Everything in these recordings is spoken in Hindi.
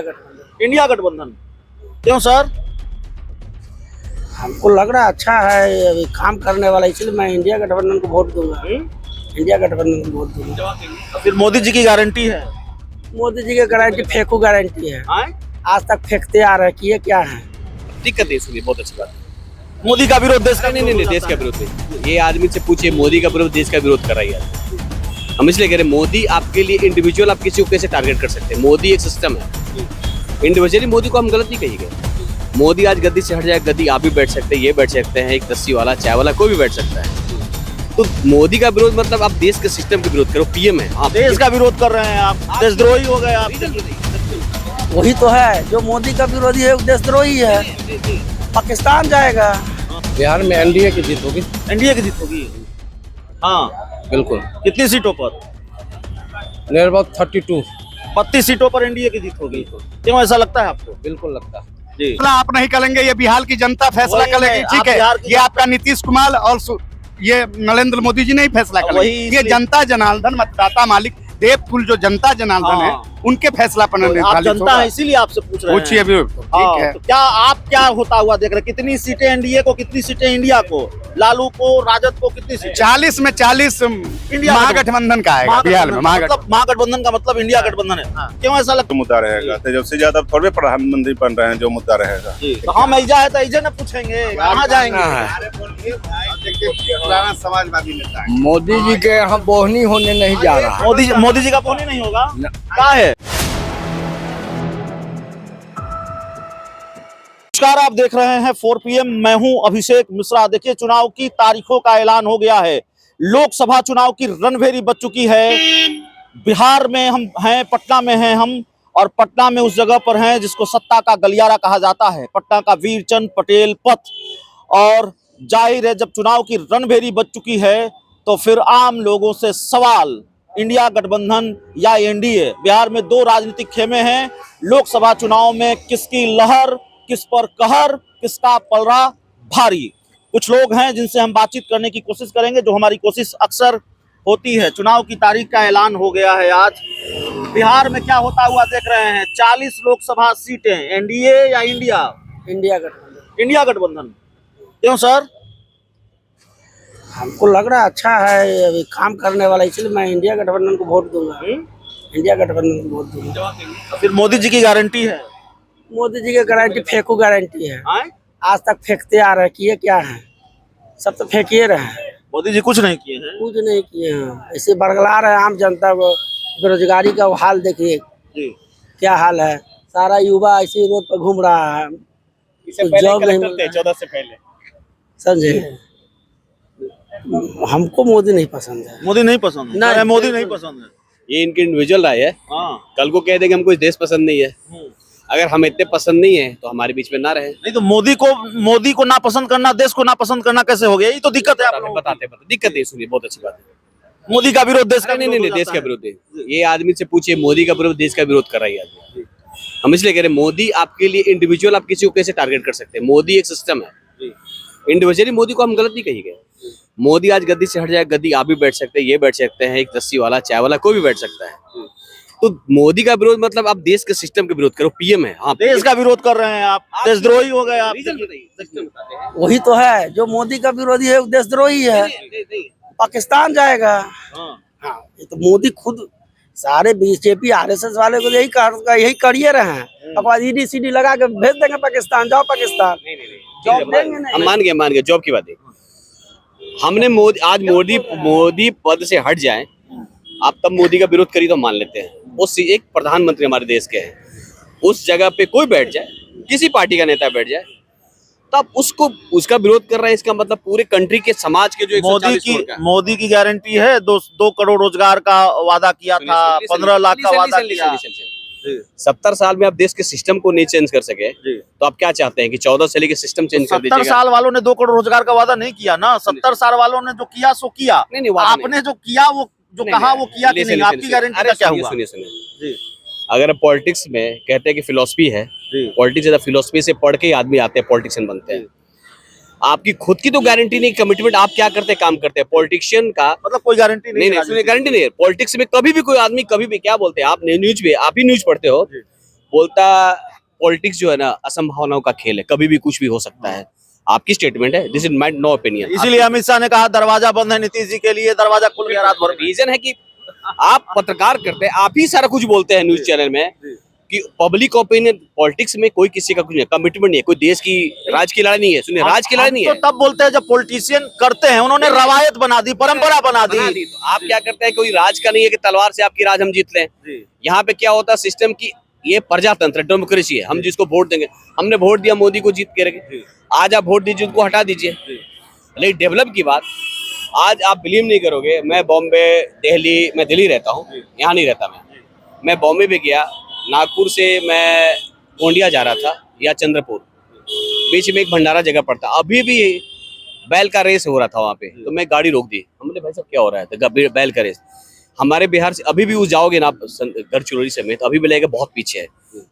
गठबंधन। इंडिया गठबंधन क्यों सर? हमको लग रहा है अच्छा है, अभी काम करने वाला, इसलिए मैं इंडिया गठबंधन को वोट दूंगा। इंडिया गठबंधन को वोट दूंगा। फिर मोदी जी की गारंटी है? मोदी जी की गारंटी फेंकू गारंटी है। आज तक फेंकते आ रहे, किए क्या है? दिक्कत है इसलिए, बहुत अच्छी बात है। मोदी का विरोध देश का नहीं, देश का विरोध नहीं। ये आदमी से पूछिए, मोदी का विरोध देश का विरोध कर रही है। हम इसलिए कह रहे हैं, मोदी आपके लिए इंडिविजुअल, आप किसी को कैसे टारगेट कर सकते हैं? मोदी एक सिस्टम है। इंडिविजुअली मोदी को हम गलत नहीं कहेंगे। मोदी आज गद्दी से हट जाए, गद्दी आप भी बैठ सकते हैं, ये बैठ सकते हैं, एक लस्सी वाला, चाय वाला, कोई भी बैठ सकता है। तो मोदी का विरोध मतलब आप देश के सिस्टम का विरोध करो। पीएम है आप, देश का विरोध कर रहे हैं आप, देशद्रोही हो गए आप। वही तो है, जो मोदी का विरोधी है वो देशद्रोही है। पाकिस्तान जाएगा। बिहार में एनडीए की जीत होगी। एनडीए की जीत होगी? हाँ बिल्कुल। कितनी सीटों पर? Near about 32। 32 सीटों पर एनडीए की जीत होगी। क्यों ऐसा लगता है आपको? बिल्कुल लगता है जी। आप नहीं करेंगे, ये बिहार की जनता फैसला वही करेगी। है, ठीक आप है, बिहार की ये आपका नीतीश कुमार और ये नरेंद्र मोदी जी नहीं फैसला वही करेंगे। ये इसलिए- जनता जनार्दन, मतदाता मालिक, देवकुल जो जनता जनार्दन है, उनके फैसला पर तो आप निर्धारित जनता होगा। है इसीलिए आपसे पूछ रहे हैं। पूछिए भी, ठीक है। तो क्या आप क्या होता हुआ देख रहे हैं? कितनी सीटें एनडीए को, कितनी सीटें इंडिया को? लालू को, राजद को कितनी सीटें? 40 में 40 इंडिया महागठबंधन का आएगा बिहार में। महागठबंधन का मतलब इंडिया गठबंधन है। क्यों ऐसा लगता मुद्दा रहेगा तेजस्वी यादव थोड़े प्रधानमंत्री बन रहे हैं, जो मुद्दा रहेगा। है? तो हम ऐजा है तो ऐजा न पूछेंगे, कहाँ जाएंगे? पुराना समाजवादी नेता है। मोदी जी के यहाँ बोहनी होने नहीं जा रहा। मोदी जी का बोनी नहीं होगा? क्या है? नमस्कार, आप देख रहे हैं 4 PM। मैं हूं अभिषेक मिश्रा। देखिए, चुनाव की तारीखों का ऐलान हो गया है। लोकसभा चुनाव की रणभेरी बज चुकी है। बिहार में हम हैं, पटना में हैं हम, और पटना में उस जगह पर हैं जिसको सत्ता का गलियारा कहा जाता है, पटना का वीरचंद पटेल पथ। और जाहिर है, जब चुनाव की रणभेरी बज चुकी है तो फिर आम लोगों से सवाल, इंडिया गठबंधन या एनडीए। बिहार में 2 राजनीतिक खेमे हैं। लोकसभा चुनाव में किसकी लहर, किस पर कहर, किसका पलड़ा भारी? कुछ लोग हैं जिनसे हम बातचीत करने की कोशिश करेंगे, जो हमारी कोशिश अक्सर होती है। चुनाव की तारीख का ऐलान हो गया है आज। बिहार में क्या होता हुआ देख रहे हैं? 40 लोकसभा सीटें, एनडीए या इंडिया? इंडिया गठबंधन। इंडिया गठबंधन क्यों सर? हमको लग रहा है अच्छा है, अभी काम करने वाला, इसलिए मैं इंडिया गठबंधन को वोट दूंगा। इंडिया गठबंधन को वोट दूंगा। फिर मोदी जी की गारंटी है? मोदी जी की गारंटी फेंकू गारंटी है। आज तक फेंकते आ रहे, किए क्या है? सब तो फेंकिए रहे हैं। मोदी जी कुछ नहीं किए हैं। कुछ नहीं किए हैं, ऐसे बरगला रहे हैं आम जनता को। बेरोजगारी का हाल देखिए क्या हाल है। सारा युवा ऐसे रोड पर घूम रहा है, जॉब नहीं मिल रहा है। 14 से पहले समझे? हमको मोदी नहीं पसंद है। मोदी नहीं पसंद है? नहीं, मोदी नहीं पसंद है। ये इनकी इंडिविजुअल राय है। हाँ। कल को कह देंगे हमको इस देश पसंद नहीं है। अगर हम इतने पसंद नहीं है तो हमारे बीच में ना रहे। नहीं तो मोदी को नापसंद करना, देश को नापसंद करना कैसे हो गया? ये तो दिक्कत है आप लोगों को। बताते दिक्कत है, सुनिए, बहुत अच्छी बात है। मोदी का विरोध देश का नहीं, देश का विरोध है। ये आदमी से पूछिए, मोदी का विरोध देश का विरोध कर रही है आदमी। हम इसलिए कह रहे हैं, मोदी आपके लिए इंडिविजुअल, आप किसी को कैसे टारगेट कर सकते हैं? मोदी एक सिस्टम है। इंडिविजुअली मोदी को हम गलत नहीं कहेंगे। मोदी आज गद्दी से हट जाए, गद्दी आप भी बैठ सकते हैं, ये बैठ सकते हैं, एक लस्सी वाला, चाय वाला, कोई भी बैठ सकता है। तो मोदी का विरोध मतलब आप देश के सिस्टम का विरोध करो। पीएम है आप, देश का विरोध कर रहे हैं आप, देशद्रोही हो गए आप। वही तो है, जो मोदी का विरोधी है वो देशद्रोही है। पाकिस्तान जाएगा। हाँ, ये तो मोदी खुद, सारे बीजेपी आरएसएस वाले को यही करिए रहे हैं। अब ईडी सीडी लगा के भेज देंगे पाकिस्तान, जाओ पाकिस्तान। जॉब देंगे नहीं। हम मान गए जॉब की बात है। हमने मोदी पद से हट जाए, आप तब मोदी का विरोध करी तो मान लेते हैं। उस एक प्रधानमंत्री हमारे देश के हैं, उस जगह पे कोई बैठ जाए, किसी पार्टी का नेता बैठ जाए, तब उसका विरोध कर रहा है। इसका मतलब पूरे कंट्री के, समाज के जो 140 करोड़ का मोदी की गारंटी है। 2 करोड़ रोजगार का वादा किया था, 15 लाख का वादा किया। 70 साल में आप देश के सिस्टम को नहीं चेंज कर सके, तो आप क्या चाहते हैं कि 14 साल के सिस्टम चेंज कर 70 दीजिएगा? साल वालों ने 2 करोड़ रोजगार का वादा नहीं किया ना। 70 साल वालों ने जो किया सो किया। आपने जो किया, वो जो कहा वो किया कि नहीं? आपकी गारंटी का क्या हुआ? सुनिए, अगर पॉलिटिक्स में कहते हैं कि फिलोसफी है, पॉलिटिक्स ज्यादा फिलोसफी से पढ़ के ही आदमी आते हैं, पॉलिटिशियन बनते हैं। आपकी खुद की तो गारंटी नहीं, कमिटमेंट आप क्या करते हैं, काम करते हैं। पॉलिटिशियन का मतलब कोई गारंटी नहीं। सुनिए, गारंटी नहीं है। पॉलिटिक्स में कभी भी कोई आदमी, कभी भी क्या बोलते हैं, आप न्यूज पे, आप ही न्यूज पढ़ते हो, बोलता पॉलिटिक्स जो है ना असंभावनाओं का खेल है, कभी भी कुछ भी हो सकता है। आपकी स्टेटमेंट है, this is my no opinion. इसीलिए अमित शाह ने कहा दरवाजा बंद है नीतीश जी के लिए, दरवाजा खुल गया रात भर में। रीजन है कि आप पत्रकार करते हैं, आप ही सारा कुछ बोलते हैं न्यूज चैनल में कि पब्लिक ओपिनियन पॉलिटिक्स में कोई किसी का कुछ नहीं, कमिटमेंट नहीं है, कोई देश की राज की लड़ाई नहीं है। सुनिए, राज की लड़ाई नहीं है। तो तब बोलते हैं जब पॉलिटिशियन करते हैं, उन्होंने रवायत बना दी, परंपरा बना दी। तो आप क्या करते हैं, कोई राज का नहीं है कि तलवार से आपकी राज हम जीत लें। यहाँ पे क्या होता है सिस्टम की, ये प्रजातंत्र डेमोक्रेसी है। हम जिसको वोट देंगे, हमने वोट दिया मोदी को, जीत के रखे, आज आप वोट दीजिए उनको हटा दीजिए। लेकिन डेवलप की बात, आज आप बिलीव नहीं करोगे, मैं बॉम्बे दिल्ली, मैं दिल्ली रहता हूँ, यहाँ नहीं रहता मैं बॉम्बे भी गया, नागपुर से मैं गोंडिया जा रहा था या चंद्रपुर, बीच में एक भंडारा जगह पड़ता, अभी भी बैल का रेस हो रहा था वहाँ पे, तो मैं गाड़ी रोक दी। हमने भाई साहब क्या हो रहा है, तो बैल का रेस। हमारे बिहार से अभी भी उस जाओगे ना गढ़चिरौली समेत, अभी भी लगेगा बहुत पीछे है।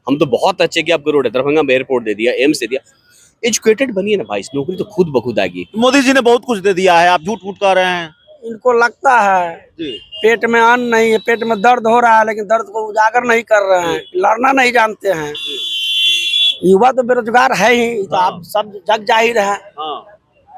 हम तो बहुत अच्छे कि आपको रोड है, दरभंगा में एयरपोर्ट दे दिया, एम्स दे दिया। एजुकेटेड बनिए ना भाई, नौकरी तो खुद ब खुद आएगी। मोदी जी ने बहुत कुछ दे दिया है, आप झूठ मूठ कह रहे हैं। इनको लगता है पेट में अन्न नहीं है, पेट में दर्द हो रहा है, लेकिन दर्द को उजागर नहीं कर रहे हैं, लड़ना नहीं जानते हैं। युवा तो बेरोजगार है ही, तो आप सब जग जाहिर है।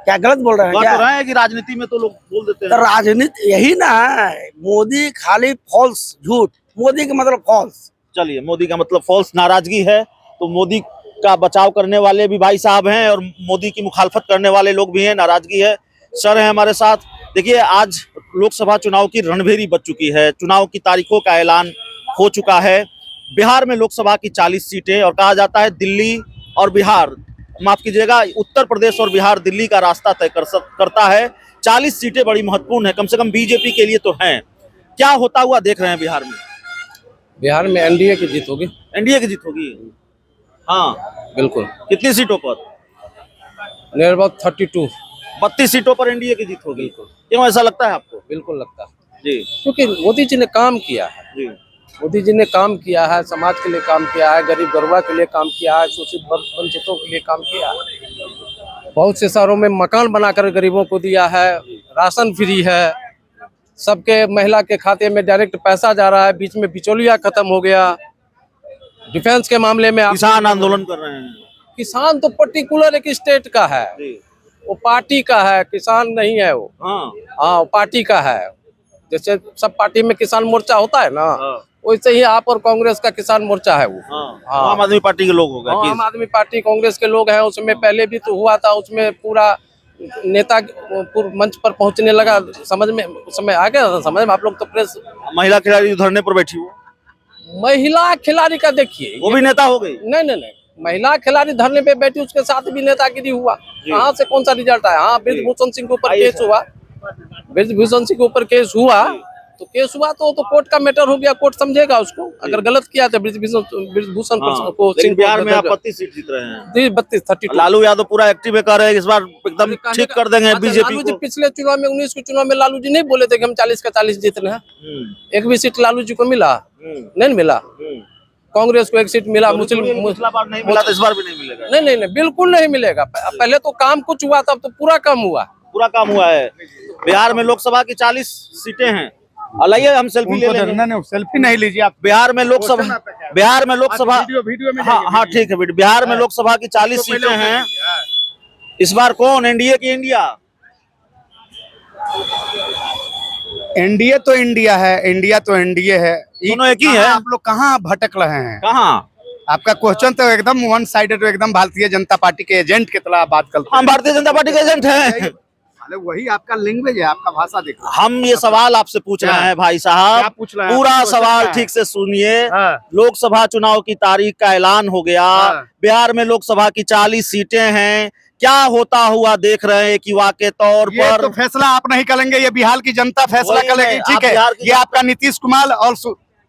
क्या गलत बोल रहे हैं बात क्या? तो रहे हैं कि राजनीति में तो लोग बोल देते तो हैं। राजनीति यही ना है, मोदी खाली फॉल्स, झूठ। मोदी का मतलब फॉल्स। चलिए, मोदी का मतलब फॉल्स नाराजगी है, तो मोदी का बचाव करने वाले भी भाई साहब हैं और मोदी की मुखालफत करने वाले लोग भी हैं, नाराजगी है। सर है हमारे साथ। देखिए, आज लोकसभा चुनाव की रणभेरी बज चुकी है, चुनाव की तारीखों का ऐलान हो चुका है। बिहार में लोकसभा की 40 सीटें, और कहा जाता है दिल्ली और बिहार, माफ कीजिएगा, उत्तर प्रदेश और बिहार दिल्ली का रास्ता तय करता है। 40 सीटें बड़ी महत्वपूर्ण है, कम से कम बीजेपी के लिए तो हैं। क्या होता हुआ देख रहे हैं बिहार में? बिहार में एनडीए की जीत होगी। एनडीए की जीत होगी। हाँ, बिल्कुल। कितनी सीटों पर? Near about 32। 32 सीटों पर एनडीए की जीत होगी। क्यों ऐसा लगता है आपको? बिल्कुल लगता है जी क्योंकि मोदी जी ने काम किया है। जी। मोदी जी ने काम किया है, समाज के लिए काम किया है, गरीब गरबा के लिए काम किया है, शोषित वंचितों के लिए काम किया है। बहुत से शहरों में मकान बनाकर गरीबों को दिया है, राशन फ्री है, सबके महिला के खाते में डायरेक्ट पैसा जा रहा है, बीच में बिचौलिया खत्म हो गया। डिफेंस के मामले में किसान आंदोलन कर रहे हैं। किसान तो पर्टिकुलर एक स्टेट का है, वो पार्टी का है, किसान नहीं है वो। हाँ, वो पार्टी का है। जैसे सब पार्टी में किसान मोर्चा होता है ना, वैसे ही आप और कांग्रेस का किसान मोर्चा है वो। हाँ, आम आदमी पार्टी के लोग हो गए। आम आदमी पार्टी कांग्रेस के लोग हैं। उसमें पहले भी तो हुआ था, उसमें पूरा नेता मंच पर पहुंचने लगा, समझ में समय आ गया। समझ में आप लोग तो प्रेस। महिला खिलाड़ी धरने पर बैठी हुई, महिला खिलाड़ी का देखिए, वो भी नेता हो गई। नहीं, महिला खिलाड़ी धरने पे बैठी, उसके साथ भी नेतागिरी हुआ। कहाँ से कौन सा रिजल्ट आया? हाँ, ब्रिजभूषण सिंह के ऊपर केस हुआ, ब्रिजभूषण सिंह के ऊपर केस हुआ, तो केस हुआ तो कोर्ट का मैटर हो गया, कोर्ट समझेगा उसको। अगर गलत किया तो ब्रिजभूषण को लेकिन बिहार में आप 32 सीट जीत रहे हैं। 32 लालू यादव पूरा एक्टिव है, कह रहे हैं इस बार एकदम ठीक कर देंगे बीजेपी लालू जी को। पिछले चुनाव में 19 के चुनाव में लालू जी नहीं बोले थे कि हम 40 का 40 जीतने हैं? एक भी सीट लालू जी को मिला? नहीं मिला। कांग्रेस को एक सीट मिला, मुस्लिम पिछला बार नहीं मिला, तो इस बार भी नहीं मिलेगा। नहीं, बिल्कुल नहीं मिलेगा। पहले तो काम कुछ हुआ, तब तो पूरा काम हुआ। पूरा काम हुआ है। बिहार में लोकसभा की 40 सीटें हैं। आइए हम सेल्फी ले लेंगे। सेल्फी नहीं लीजिए आप। बिहार में लोकसभा वीडियो में हाँ ठीक है, बिहार में लोकसभा की 40 सीटें हैं। इस बार कौन, एनडीए की इंडिया? एनडीए तो इंडिया है, इंडिया तो एनडीए है, दोनों एक ही है। आप लोग कहाँ भटक रहे हैं? कहाँ? आपका क्वेश्चन तो एकदम वन साइडेड, एकदम भारतीय जनता पार्टी के एजेंट की तरह बात करते हैं। हम भारतीय जनता पार्टी के एजेंट हैं। अरे वही आपका लैंग्वेज है, आपका भाषा देखो। हम ये सवाल आपसे पूछ रहे हैं भाई साहब, क्या पूछ रहे हैं? पूरा आपको सवाल क्या है? ठीक से सुनिए। हाँ। लोकसभा चुनाव की तारीख का ऐलान हो गया। हाँ। बिहार में लोकसभा की 40 सीटें हैं। क्या होता हुआ देख रहे हैं एक युवा के तौर ये पर? तो फैसला आप नहीं करेंगे, ये बिहार की जनता फैसला वही करेगी। है, ठीक आप है, बिहार की ये आपका नीतीश कुमार और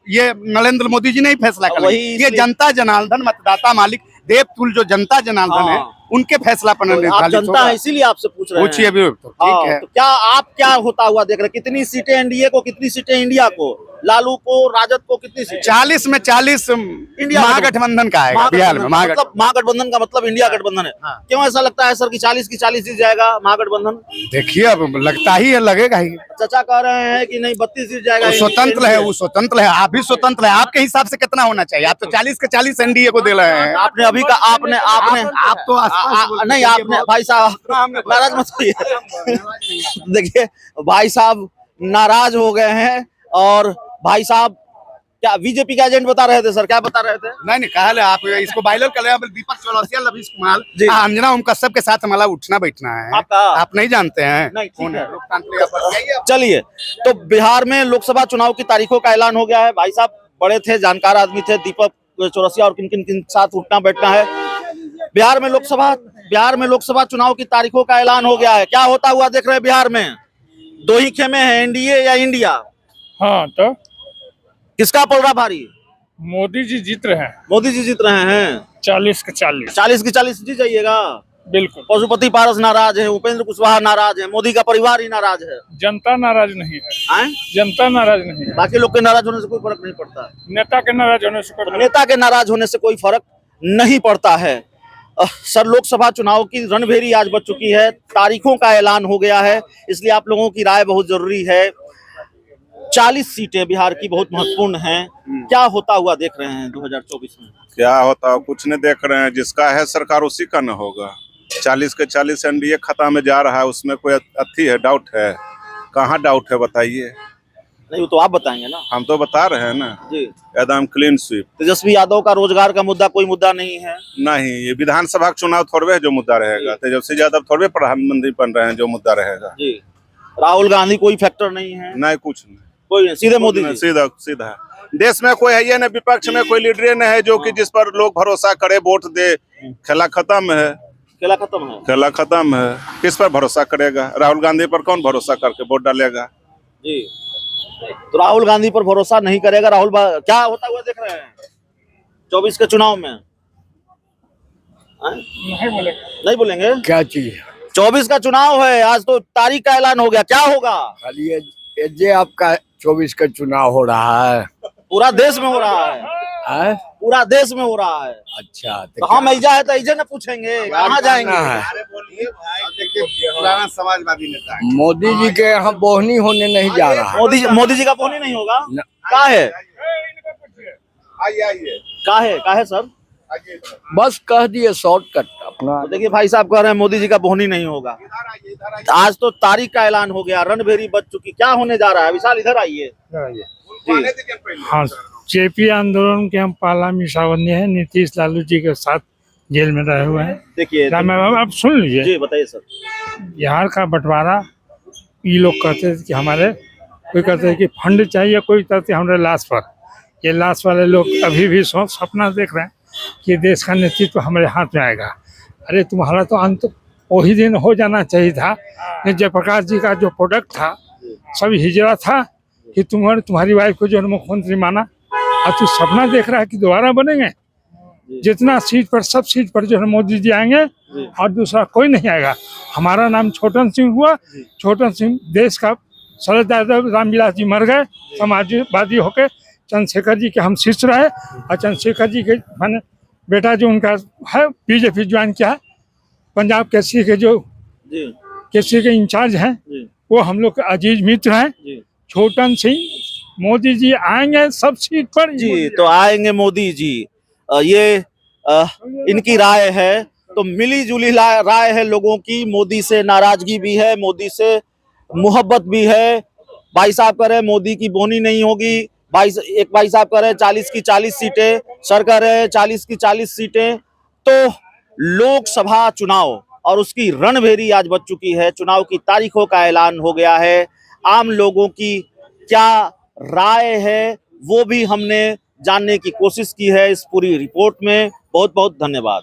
ये नरेंद्र मोदी जी नहीं फैसला वही करेंगे। ये इसलिए- जनता जनार्दन, मतदाता मालिक, देवतुल जो जनता जनार्दन है, उनके फैसला पर तो आप निर्धारित जनता होगा। है इसीलिए आपसे पूछ रहे हैं। पूछिए अभी तो हाँ, ठीक है। तो क्या आप क्या होता हुआ देख रहे हैं? कितनी सीटें एनडीए को, कितनी सीटें इंडिया को, लालू को, राजद को कितनी सीटें? 40 में 40 इंडिया महागठबंधन का आएगा बिहार में। महागठबंधन का मतलब इंडिया गठबंधन है। क्यों ऐसा लगता है सर कि 40 की 40 जीत जाएगा महागठबंधन? देखिए अब लगता ही है, लगेगा ही। चाचा कह रहे हैं कि नहीं 32 जीत जाएगा। वो स्वतंत्र है, वो स्वतंत्र है, आप भी स्वतंत्र है। आपके हिसाब से कितना होना चाहिए? आप तो 40 के 40 एनडीए को दे रहे हैं। आपने अभी का आपने आप तो नहीं, आपने भाई साहब नाराज मत होइए। देखिए भाई साहब नाराज हो गए हैं और भाई साहब क्या बीजेपी का एजेंट बता रहे थे सर? क्या बता रहे थे? नहीं कहा ले, आप इसको वायरल कर रहे हैं। दीपक चौरसिया, लवीश कुमार, जी। अंजना ओम कश्यप के साथ हमारा उठना बैठना है। आप नहीं जानते हैं? नहीं, ठीक है। लोकतांत्रिक चलिए, तो बिहार में लोकसभा चुनाव की तारीखों का ऐलान हो गया है। भाई साहब बड़े थे, जानकार आदमी थे, दीपक चौरसिया और किन किन किन साथ उठना बैठना है। बिहार में लोकसभा चुनाव की तारीखों का ऐलान हो गया है। क्या होता हुआ देख रहे हैं बिहार में? दो ही खेमे हैं, एनडीए या इंडिया? हाँ, तो किसका पल रहा भारी? मोदी जी जीत रहे हैं। मोदी जी जीत रहे हैं 40 के 40। 40 की 40 जीत जाइएगा। बिल्कुल। पशुपति पारस नाराज है, उपेंद्र कुशवाहा नाराज है, मोदी का परिवार ही नाराज है। जनता नाराज नहीं है। आए? जनता नाराज नहीं है। बाकी लोग के नाराज होने से कोई फर्क नहीं पड़ता। नेता के नाराज होने से कोई नेता के नाराज होने से कोई फर्क नहीं पड़ता है। सर, लोकसभा चुनाव की रणभेरी आज बज चुकी है, तारीखों का ऐलान हो गया है, इसलिए आप लोगों की राय बहुत जरूरी है। 40 सीटें बिहार की बहुत महत्वपूर्ण हैं। क्या होता हुआ देख रहे हैं 2024 में? क्या होता है कुछ नहीं देख रहे हैं। जिसका है सरकार उसी का न होगा। 40 के 40 एनडीए खता में जा रहा है, उसमें कोई अथी है, डाउट है? कहाँ डाउट है बताइए? नहीं, वो तो आप बताएंगे ना। हम तो बता रहे हैं ना जी। एकदम क्लीन स्वीप। तेजस्वी यादव का रोजगार का मुद्दा कोई मुद्दा नहीं है। नहीं, ये विधानसभा का चुनाव थोड़े है जो मुद्दा रहेगा। तेजस्वी यादव थोड़े प्रधानमंत्री बन रहे हैं जो मुद्दा रहेगा। जी। राहुल गांधी कोई फैक्टर नहीं है? नहीं, कुछ नहीं, कोई नहीं, सीधे मोदी जी। सीधा सीधा। देश में कोई है ये न, विपक्ष में कोई लीडर नहीं है जो कि जिस पर लोग भरोसा करे, वोट दे। खेला खत्म है, खेला खत्म है। खेला खत्म है। किस पर भरोसा करेगा? राहुल गांधी पर कौन भरोसा करके वोट डालेगा? जी, तो राहुल गांधी पर भरोसा नहीं करेगा। क्या होता हुआ देख रहे हैं 24 के चुनाव में? नहीं बोलेंगे? क्या चीज? 24 का चुनाव है, आज तो तारीख का ऐलान हो गया। क्या होगा? खाली ये आपका 24 का चुनाव हो रहा है। पूरा देश में हो रहा है। पूरा देश में हो रहा है। अच्छा, तो हम ऐजा है तो ऐजे न पूछेंगे, कहाँ जाएंगे? पुराना समाजवादी नेता है। मोदी जी के यहाँ बोहनी होने नहीं जा रहा है। मोदी जी का बोनी नहीं होगा? का है? का है सर? बस कह दिए शॉर्टकट अपना। तो देखिए भाई साहब कह रहे हैं मोदी जी का बोहनी नहीं होगा। आज तो तारीख का ऐलान हो गया, रणभेरी बज चुकी। क्या होने जा रहा है? विशाल इधर आइए। हाँ, जेपी आंदोलन के हम पहला मिसावंदी है। नीतीश लालू जी के साथ जेल में रहे हुए हैं। देखिए अब सुन लीजिए। जी, बताइए सर। बिहार का बंटवारा, ये लोग कहते थे कि हमारे, कोई कहते हैं कि फंड चाहिए, कोई कहते हैं हमारे लाश पर। ये लाश वाले लोग अभी भी सपना देख रहे हैं कि देश का नेतृत्व हमारे हाथ में आएगा। अरे तुम्हारा तो अंत वही दिन हो जाना चाहिए था। जयप्रकाश जी का जो प्रोडक्ट था सब हिजरा था कि तुम्हारी वाइफ को जो मुख्यमंत्री माना, और तू सपना देख रहा है कि दोबारा बनेंगे। जितना सीट पर, सब सीट पर जो है मोदी जी आएंगे और दूसरा कोई नहीं आएगा। हमारा नाम छोटन सिंह हुआ। छोटन सिंह देश का शरद यादव, रामविलास जी मर गए समाजवादी होके। चंद्रशेखर जी के हम शिष्य रहे और चंद्रशेखर जी के माने बेटा जो उनका है बीजेपी ज्वाइन किया है। पंजाब केसरी के जो केसरी के इंचार्ज हैं वो हम लोग के अजीज मित्र हैं। छोटन सिंह, मोदी जी आएंगे सब सीट पर। जी, तो आएंगे मोदी जी, ये इनकी राय है। तो मिली जुली राय है लोगों की। मोदी से नाराजगी भी है, मोदी से मोहब्बत भी है। भाई साहब कह रहे मोदी की बोनी नहीं होगी। एक भाई साहब कह रहे 40 की 40 सीटें, सर कह रहे 40 की 40 सीटें। तो लोकसभा चुनाव और उसकी रणभेरी आज बज चुकी है। चुनाव की तारीखों का ऐलान हो गया है। आम लोगों की क्या राय है वो भी हमने जानने की कोशिश की है इस पूरी रिपोर्ट में। बहुत बहुत धन्यवाद।